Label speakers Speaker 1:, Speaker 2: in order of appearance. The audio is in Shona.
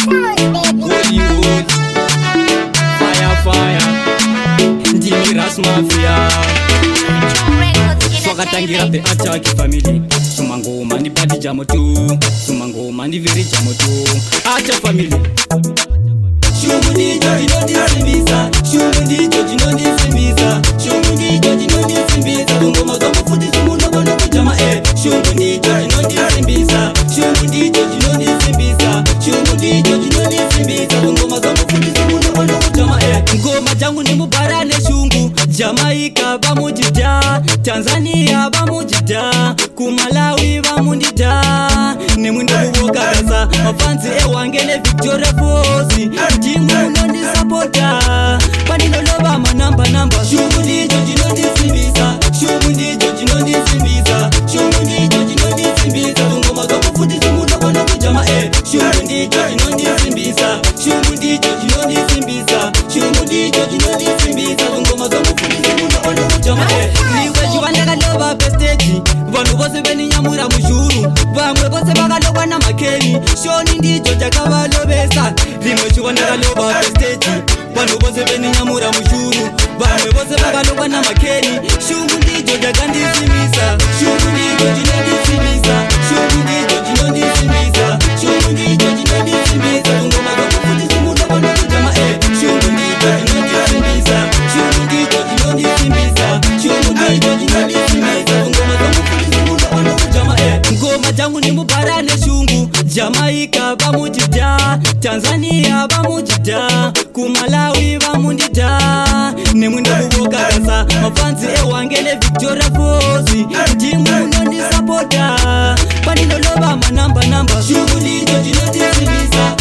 Speaker 1: Hollywood, fire fire, Jimmy Ras Mafia. Swakatangira the attack family. Sumangoma ni badi jamo tu, sumangoma ni very jamo tu. Acha family. Shumundi joji no disimbiza, shumundi joji no disimbiza, shumundi joji no disimbiza. Ngoma za mafuti zumuno bano kujama shumundi joji no disimbiza, shumundi joji no disimbiza, shumundi joji no disimbiza. Ngoma za mafuti zumuno bano kujama ngoma jangu ni mubarane shungu. Jamaica bamujida, Tanzania bamujida, Kumalawi bamundida. Ni mwendo kuwokagaza mafanzi wangene Victoria Falls. Timu no supporter, pani no loba manamba namba. Shumundi joji no disimbiza, shumundi joji no disimbiza, shumundi joji no disimbiza. Ngoma za mafuti zumuno bano kujama shumundi joji no disimbiza, shumundi joji no disimbiza, shumundi joji no disimbiza. Ngoma za mafuti zumuno bano kujama niwe jibandaka loba bestage. Vanhu vose veninyamura mujuru, vamwe vose vakalokwa na makeni. Shoni ndicho chakavalobesa, rimwe chivandaka loba bestage. Vanhu vose veninyamura mujuru, vamwe vose vakalokwa na makeni. Shungu ndicho chakandisimisa, shungu ndicho chinondisimisa, shungu ndicho chinondisimisa, shungu ndicho chinondisimisa. Ngoma zvakufuti zimuno vano kujama shungu ndicho chinondisimisa, shungu ndicho chinondisimisa, shungu ndicho chinondisimisa. Ngoma zvakufuti zimuno vano kujama ngoma jangu ni mubarane shungu. Jamaica bamujida, Tanzania bamujida, Kumalawi bamundida. Ni mwendo kuwokagaza mafanzi wangene Victoria Falls. Timu no supporter, pani no loba manamba namba. Shumundi joji no disimbiza,